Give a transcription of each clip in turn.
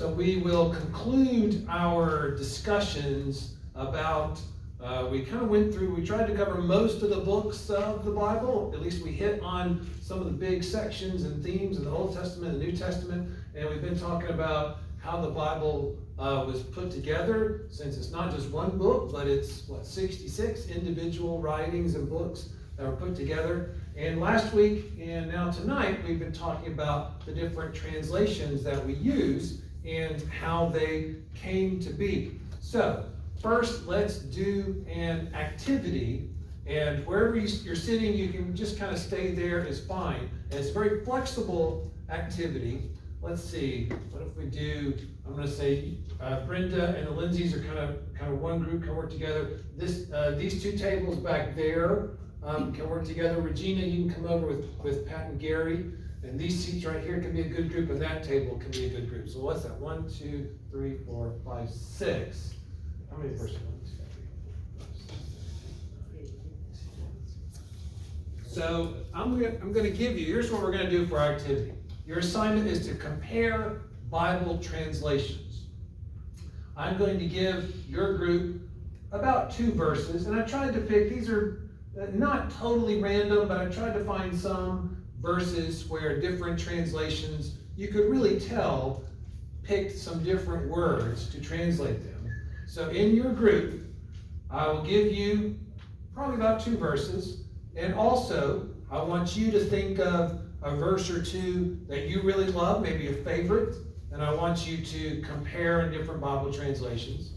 So we will conclude our discussions about, we kind of went through, we tried to cover most of the books of the Bible. At least we hit on some of the big sections and themes in the Old Testament and the New Testament. And we've been talking about how the Bible was put together, since it's not just one book, but it's, 66 individual writings and books that were put together. And last week and now tonight, we've been talking about the different translations that we use and how they came to be. So, first, let's do an activity. And wherever you're sitting, you can just kind of stay there is fine. And it's a very flexible activity. Let's see, what if we do, I'm going to say Brenda and the Lindsays are kind of one group, can work together. These two tables back there can work together. Regina, you can come over with Pat and Gary. And these seats right here can be a good group, and that table can be a good group. So what's that? 1, 2, 3, 4, 5, 6. How many persons? So I'm going to give you, here's what we're going to do for our activity. Your assignment is to compare Bible translations. I'm going to give your group about 2 verses, and I tried to pick, these are not totally random, but I tried to find some verses where different translations, you could really tell, picked some different words to translate them. So in your group, I will give you probably about 2 verses, and also I want you to think of a verse or 2 that you really love, maybe a favorite, and I want you to compare in different Bible translations.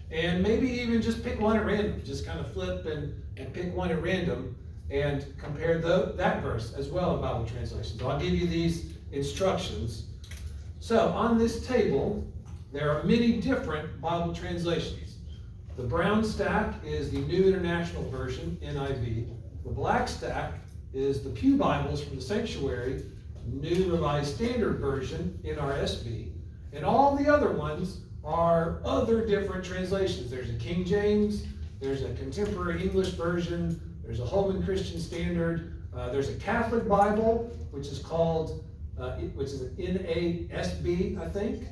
And maybe even just pick one at random, just kind of flip and pick one at random and compare that verse as well in Bible translations. So I'll give you these instructions. So on this table, there are many different Bible translations. The brown stack is the New International Version, NIV. The black stack is the Pew Bibles from the Sanctuary, New Revised Standard Version, NRSV. And all the other ones are other different translations. There's a King James, there's a Contemporary English Version, there's a Holman Christian Standard, there's a Catholic Bible, which is called, which is an NASB, I think.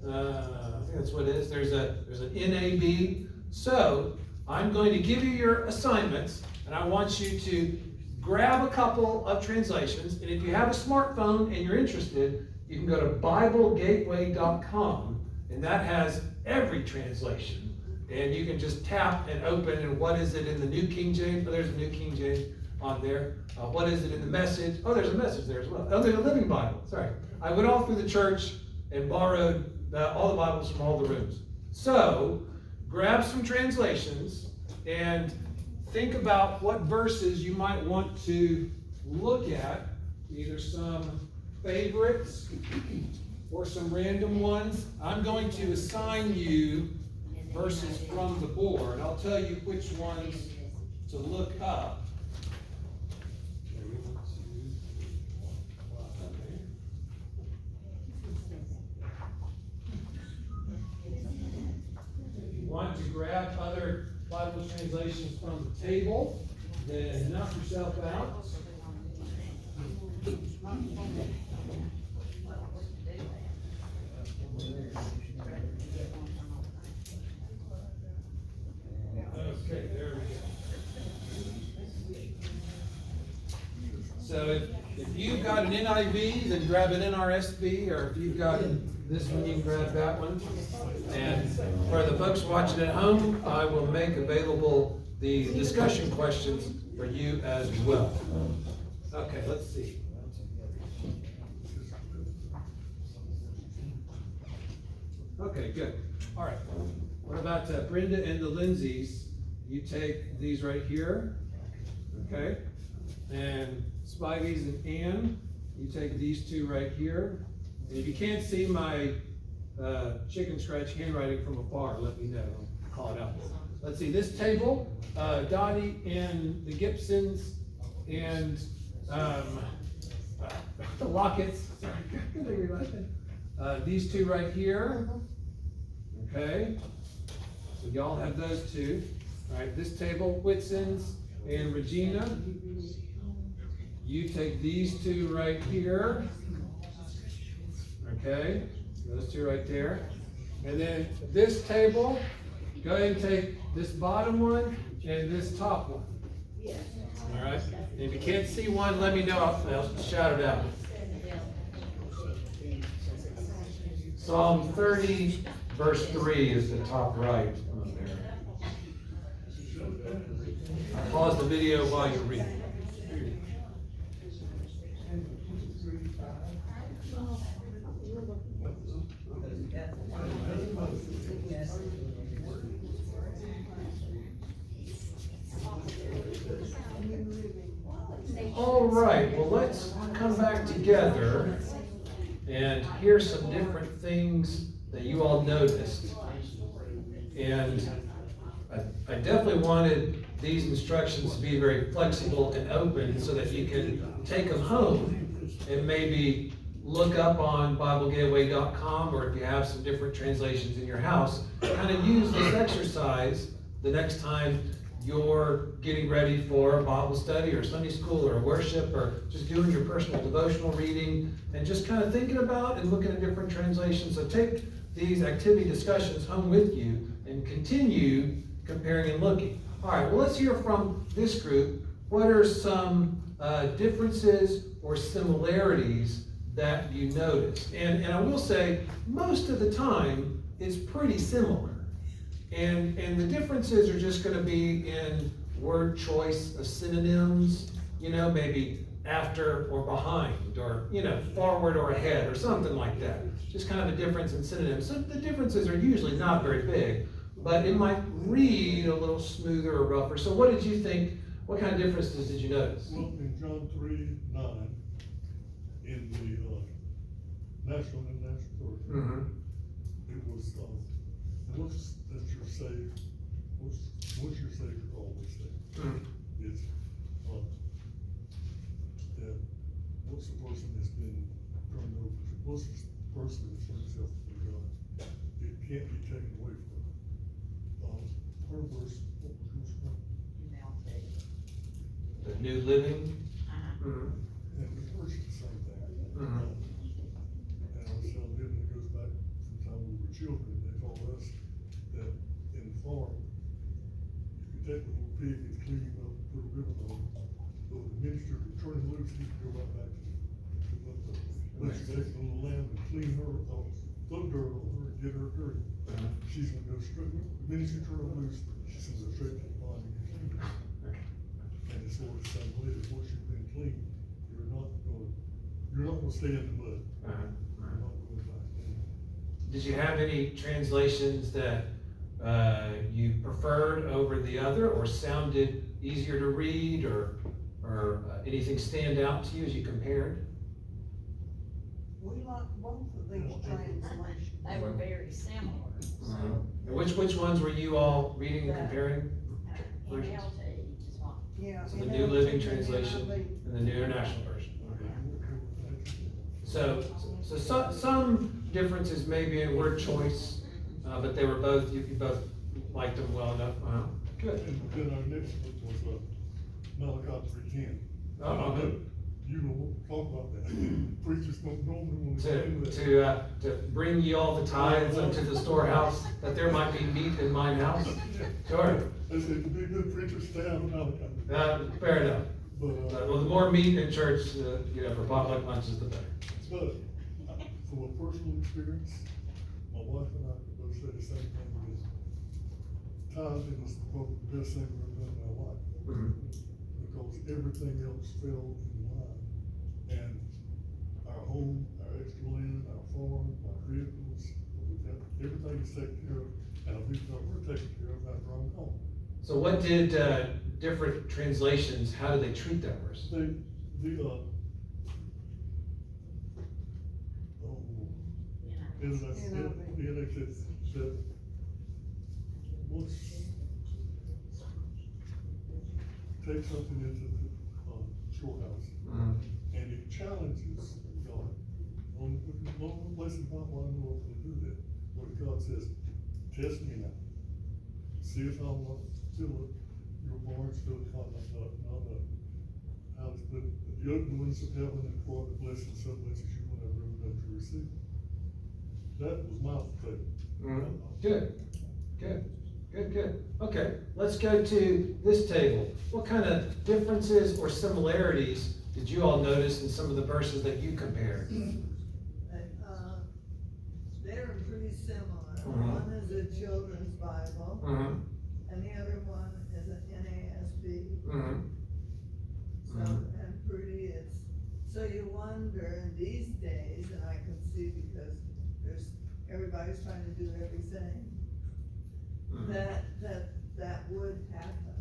I think that's what it is. There's an NAB. So I'm going to give you your assignments, and I want you to grab a couple of translations. And if you have a smartphone and you're interested, you can go to BibleGateway.com, and that has every translation. And you can just tap and open, and what is it in the New King James? Oh, there's a New King James on there. What is it in the Message? Oh, there's a Message there as well. Oh, there's a Living Bible. Sorry. I went all through the church and borrowed all the Bibles from all the rooms. So, grab some translations and think about what verses you might want to look at, either some favorites or some random ones. I'm going to assign you verses from the board. I'll tell you which ones to look up. If you want to grab other Bible translations from the table, then knock yourself out. Okay, there we go. So if you've got an NIV, then grab an NRSV, or if you've got this one, you can grab that one. And for the folks watching at home, I will make available the discussion questions for you as well. Okay, let's see. Okay, good. All right. What about Brenda and the Lindsays? You take these right here, okay? And Spivey's and Ann, you take these 2 right here. And if you can't see my chicken scratch handwriting from afar, let me know. I'll call it out. Let's see, this table, Dottie and the Gibsons and the Locketts. These 2 right here, okay? So y'all have those 2. All right, this table, Whitson's and Regina. You take these 2 right here. Okay. Those two right there. And then this table, go ahead and take this bottom one and this top one. All right. If you can't see one, let me know. I'll shout it out. Psalm 30, verse 3 is the top right on there. I'll pause the video while you're reading. All right, well, let's come back together and hear some different things that you all noticed. And I definitely wanted these instructions to be very flexible and open so that you can take them home and maybe look up on BibleGateway.com, or if you have some different translations in your house, kind of use this exercise the next time you're getting ready for a Bible study or Sunday school or worship, or just doing your personal devotional reading and just kind of thinking about and looking at different translations. So take these activity discussions home with you and continue comparing and looking. All right, well, let's hear from this group. What are some differences or similarities that you noticed? And I will say, most of the time, it's pretty similar. And the differences are just going to be in word choice, synonyms, maybe after or behind, or, forward or ahead, or something like that. Just kind of a difference in synonyms. So the differences are usually not very big, but it might read a little smoother or rougher. So what did you think? What kind of differences did you notice? Well, in John 3:9, in the National International Version, it was, once that you're saved, once you're saved, you're always saved. It's, that once a person has been turned over to, once a person has turned himself to God, it can't be taken away from them. Her verse, what was yours from? The New Living. And the verse is the same thing. And I was telling them, it goes back from the time we were children, they told us that in the farm, you could take a little pig and clean him up, put a ribbon on him, but the minister would turn him loose, he could go right back to the unless you take a little lamb and clean her up, put dirt on her, and get her dirty. She's gonna go straight, the minister turn her loose, she's gonna go straight to the pond and get clean. And it's sort of the same way, that once you've been clean, you're not gonna stay in the mud. You're not going back in. Did you have any translations that you preferred over the other, or sounded easier to read, or anything stand out to you as you compared? We like both of these translations. They were very similar. And which ones were you all reading and comparing? NLT is one. Yeah. So the New Living Translation and the New International Version. So some differences maybe in word choice, but they were both, you both liked them well enough. Good. And then our next one was Malachi 3:10. Oh, good. You know, talk about that. Preachers don't normally want to say that. To bring ye all the tithes unto the storehouse, that there might be meat in mine house. Sure. They said, to be a good preacher, stay out of Malachi. Fair enough. But, Well, the more meat in church, for potluck lunches, the better. but from a personal experience, my wife and I could both say the same thing, that tithing was probably the best thing we've ever done in our life. Because everything else fell in line. And our home, our extra land, our farm, our vehicles, everything is taken care of, and our vehicles were taken care of after our home. So what did different translations, how do they treat that verse? NLT said, once take something into the storehouse, and it challenges God. Only place in the Bible I know of to do that, where God says, test me now. See if I'll not fill it, your barns fill it, not how it's put, the open windows of heaven and pour the blessing, so blessings you will have room enough to receive. that was my take. Good, good, good, good. Okay, let's go to this table. What kind of differences or similarities did you all notice in some of the verses that you compared? They're pretty similar. Mhm. One is a children's Bible, Mm-hmm, and the other one is an NASB. mm-hmm. So, and pretty, so you wonder in these days, and I can see because everybody's trying to do everything, that would happen.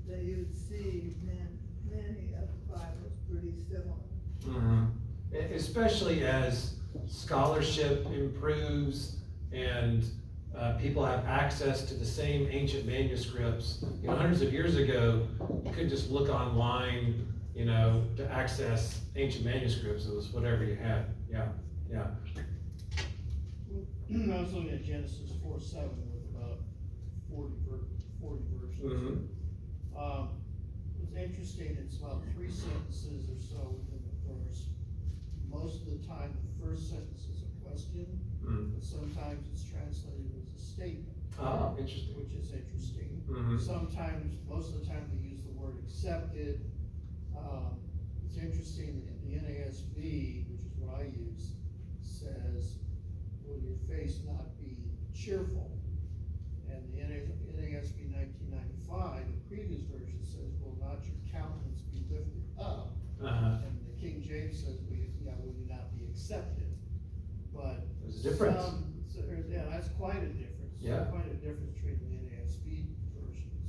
That you'd see many of the Bibles pretty similar. Especially as scholarship improves and people have access to the same ancient manuscripts. Hundreds of years ago, you could just look online, to access ancient manuscripts. It was whatever you had. Yeah. I was looking at Genesis 4:7 with about 40 verses. It's interesting, it's about 3 sentences or so within the verse. Most of the time, the first sentence is a question, but sometimes it's translated as a statement. Oh, interesting. Which is interesting. Sometimes, most of the time, they use the word accepted. It's interesting, in the NASB, which is what I use, says, will your face not be cheerful? And the NASB 1995, the previous version says, will not your countenance be lifted up? And the King James says, will you not be accepted? But there's a difference. Yeah, that's quite a difference. Yeah. Quite a difference between the NASB versions.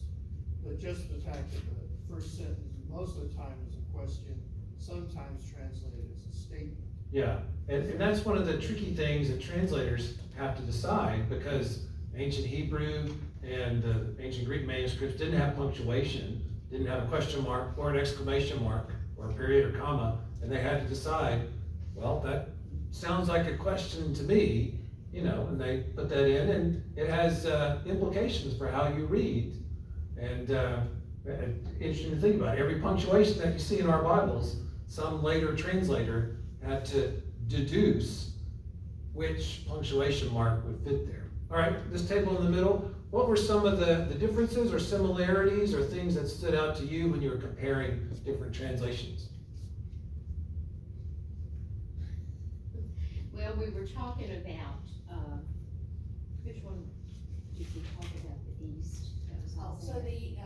But just the fact that the first sentence, most of the time is a question, sometimes translated as a statement. Yeah, and that's one of the tricky things that translators have to decide, because ancient Hebrew and the ancient Greek manuscripts didn't have punctuation, didn't have a question mark or an exclamation mark or a period or comma, and they had to decide, well, that sounds like a question to me, and they put that in, and it has implications for how you read. And interesting to think about. Every punctuation that you see in our Bibles, some later translator had to deduce which punctuation mark would fit there. All right, this table in the middle, what were some of the differences or similarities or things that stood out to you when you were comparing different translations? Well, we were talking about, which one did we talk about, the East? So the,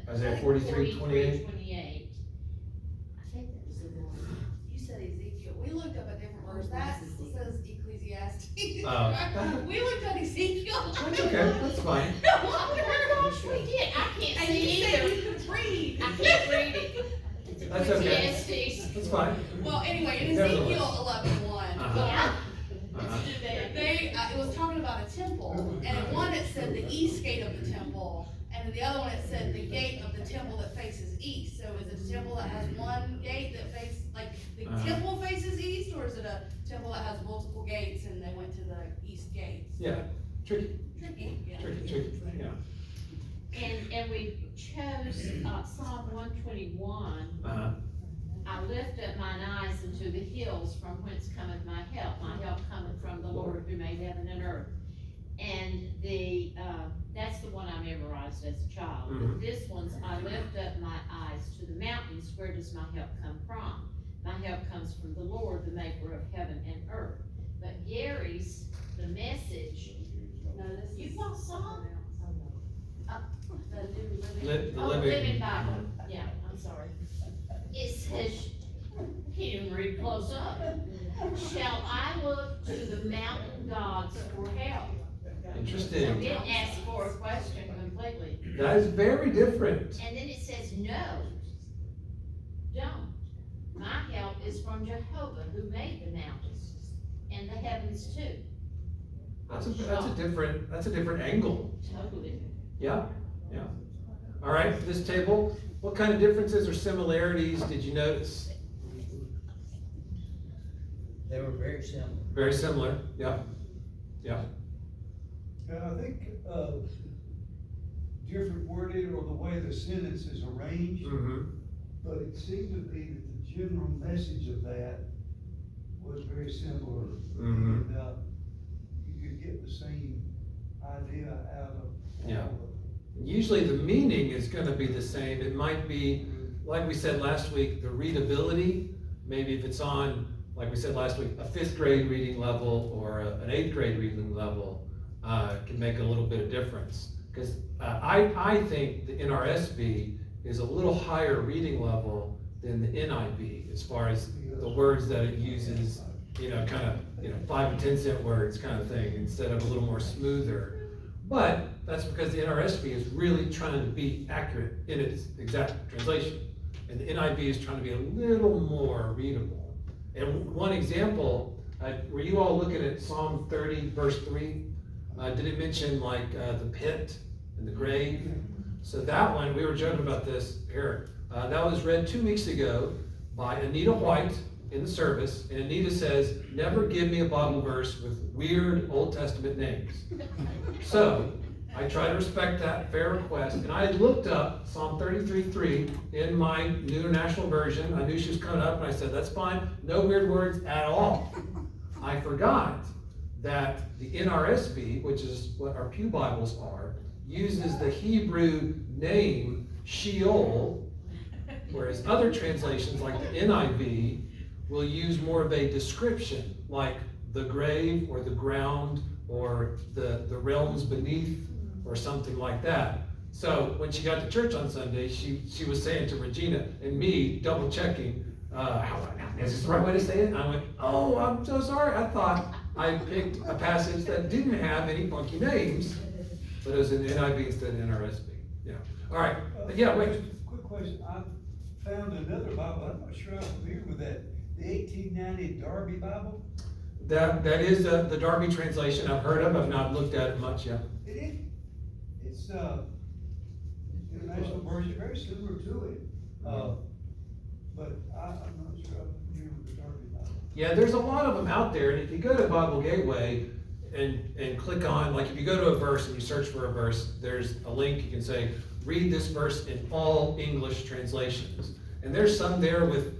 Isaiah 43:28. 28. I think that was the one. you said Ezekiel, we looked up a different verse, that says Ecclesiastes. Oh. We looked at Ezekiel. That's okay, that's fine. Oh my gosh, we did, I can't And see you said either. you could read. I can't read it. That's okay. Ecclesiastes. That's fine. Well, anyway, in Nevertheless. Ezekiel 11:1, Yeah. it was talking about a temple, and in one it said the east gate of the temple, and in the other one it said the gate of the temple that faces east. So is it a temple that has one gate that faces, like, the temple faces east, or is it a temple that has multiple gates and they went to the east gates? Yeah, tricky, Tricky, yeah. tricky, yeah. And we chose, Psalm 121. I lift up mine eyes unto the hills, from whence cometh my help. My help cometh from the Lord who made heaven and earth. And that's the one I memorized as a child. But this one's, I lift up my eyes to the mountains. Where does my help come from? My help comes from the Lord, the maker of heaven and earth. But Gary's, the Message, No, this is. you got some? The New Living. Oh, Living Bible, yeah, I'm sorry. It says, he didn't read close up. Shall I look to the mountain gods for help? So Interesting. it didn't ask for a question completely. That is very different. And then it says, no, don't. My help is from Jehovah, who made the mountains and the heavens too. That's a different angle. Totally. Yeah. All right, this table, what kind of differences or similarities did you notice? They were very similar. Very similar, yeah. And I think, different wording or the way the sentence is arranged, but it seemed to be that the general message of that was very similar. Mhm. And, you could get the same idea out of. Yeah. Usually the meaning is gonna be the same. It might be, like we said last week, the readability. Maybe if it's on, like we said last week, a 5th grade reading level or an 8th grade reading level, can make a little bit of difference. Because I think the NRSV is a little higher reading level than the NIV as far as the words that it uses, kind of, 5 and 10 cent words kind of thing, instead of a little more smoother. But that's because the NRSV is really trying to be accurate in its exact translation. And the NIV is trying to be a little more readable. And one example, were you all looking at Psalm 30, verse 3? Did it mention like the pit and the grave? So that one, we were joking about this, Eric. That was read 2 weeks ago by Anita White in the service. And Anita says, never give me a Bible verse with weird Old Testament names. So I try to respect that fair request. And I had looked up Psalm 33:3 in my New International Version. I knew she was coming up and I said, that's fine. No weird words at all. I forgot that the NRSV, which is what our Pew Bibles are, uses the Hebrew name Sheol, whereas other translations like the NIV will use more of a description, like the grave or the ground or the realms beneath or something like that. So when she got to church on Sunday, she was saying to Regina and me, double checking, is this the right way to say it? And I went, oh, I'm so sorry. I thought I picked a passage that didn't have any funky names, but it was in the NIV instead of NRSV. Yeah. All right. Yeah, wait. Quick question. I found another Bible. I'm not sure I'm familiar with that. The 1890 Darby Bible. That is the Darby translation I've heard of. I've not looked at it much yet. It's international version, very similar to it. But I'm not sure I'm familiar with the Darby Bible. Yeah, there's a lot of them out there, and if you go to Bible Gateway and click on, like if you go to a verse and you search for a verse, there's a link you can say, read this verse in all English translations. And there's some there with,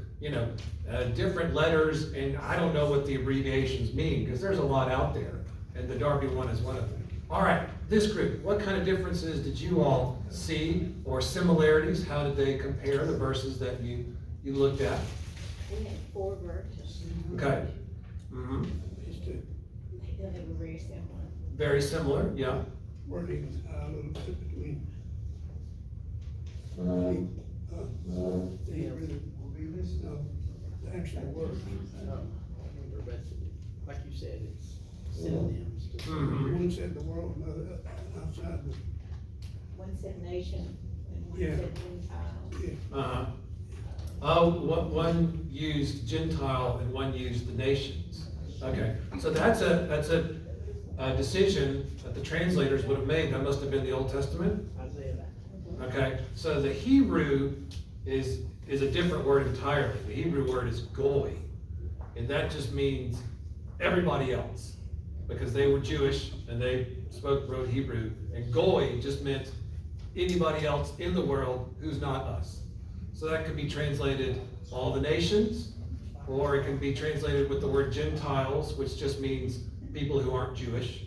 different letters, and I don't know what the abbreviations mean, because there's a lot out there, and the Darby one is one of them. All right, this group, what kind of differences did you all see, or similarities? How did they compare the verses that you looked at? We had 4 verses. Okay. Mm-hmm. They were very similar. Very similar, yeah. Wording, a little bit between. The actual word. Like you said, it's synonyms. Mhm. One said the world, another outside the. One said nation, and one Yeah. said Gentile. Yeah. Uh-huh. Oh, one used Gentile and one used the nations. Okay, so that's a decision that the translators would have made. That must have been the Old Testament. Okay, so the Hebrew is a different word entirely. The Hebrew word is goy, and that just means everybody else, because they were Jewish and they wrote Hebrew, and goy just meant anybody else in the world who's not us. So that could be translated all the nations, or it can be translated with the word Gentiles, which just means people who aren't Jewish.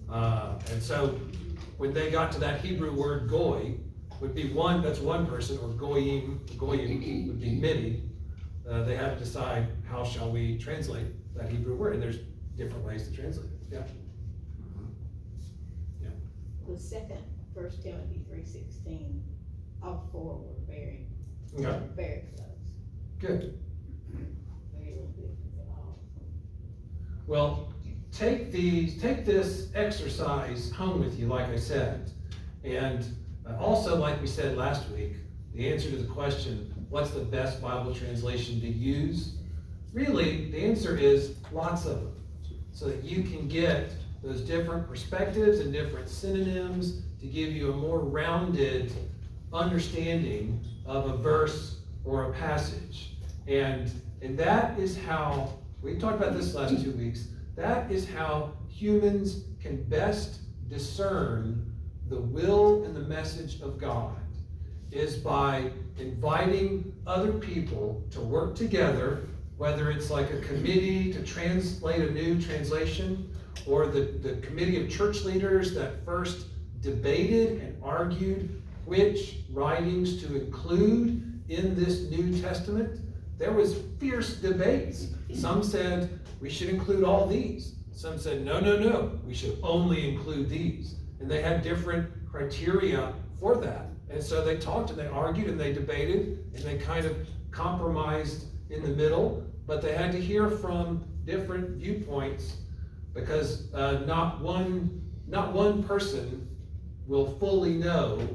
And so when they got to that Hebrew word goy, would be one, that's one person, or goyim would be many. They had to decide, how shall we translate that Hebrew word? And there's different ways to translate it. Yeah. Yeah. The second, 1 Timothy 3:16, all 4 were very close. Good. Very little difference at all. Well, take this exercise home with you, like I said. And also, like we said last week, the answer to the question, what's the best Bible translation to use? Really, the answer is lots of them, so that you can get those different perspectives and different synonyms to give you a more rounded understanding of a verse or a passage. And that is how, we talked about this last 2 weeks, that is how humans can best discern the will and the message of God. is by inviting other people to work together, whether it's like a committee to translate a new translation, or the committee of church leaders that first debated and argued which writings to include in this New Testament. There was fierce debates. Some said we should include all these. Some said, no, we should only include these. And they had different criteria for that. And so they talked and they argued and they debated and they kind of compromised in the middle, but they had to hear from different viewpoints, because not one person will fully know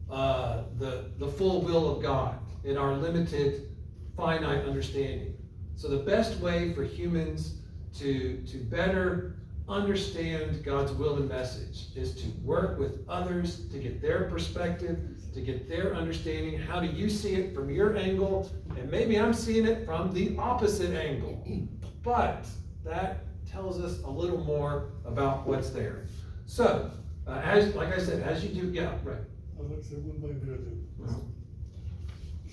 the full will of God in our limited, finite understanding. So the best way for humans to better understand God's will and message is to work with others to get their perspective, to get their understanding. How do you see it from your angle? And maybe I'm seeing it from the opposite angle. But that tells us a little more about what's there. So, like I said, as you do, yeah, right. I'd like to say one thing there too.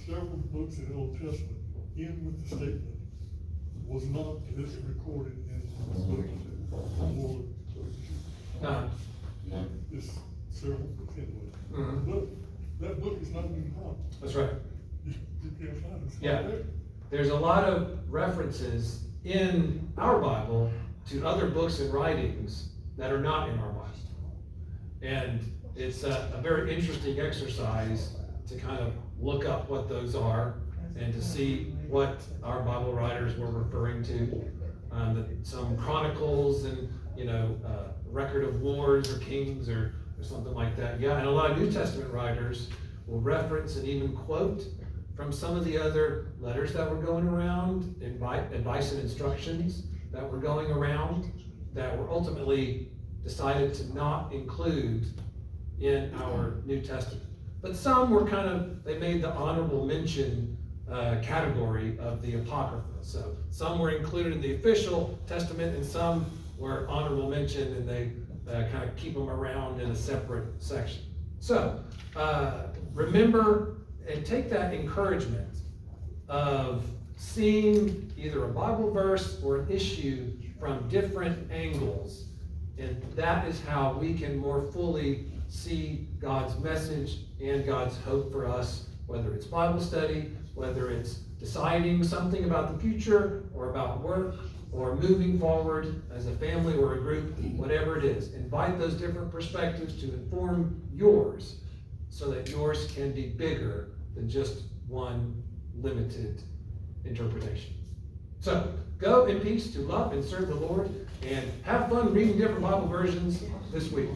Several books in the Old Testament end with the statement, was not this recorded in the book or it's several books anyway. But that book is not in the Bible. That's right. You can't find it. It's not Yeah. there. There's a lot of references in our Bible to other books and writings that are not in our Bible. And it's a very interesting exercise to kind of look up what those are and to see what our Bible writers were referring to. Some chronicles and, record of wars or kings or something like that. Yeah, and a lot of New Testament writers will reference and even quote from some of the other letters that were going around, advice and instructions that were going around, that were ultimately decided to not include in our New Testament. But some were they made the honorable mention category of the Apocrypha. So some were included in the official testament and some were honorable mention, and they kind of keep them around in a separate section. So remember and take that encouragement of seeing either a Bible verse or an issue from different angles, and that is how we can more fully see God's message and God's hope for us, whether it's Bible study, whether it's deciding something about the future or about work or moving forward as a family or a group, whatever it is. Invite those different perspectives to inform yours so that yours can be bigger than just one limited interpretation. So, go in peace to love and serve the Lord, and have fun reading different Bible versions this week.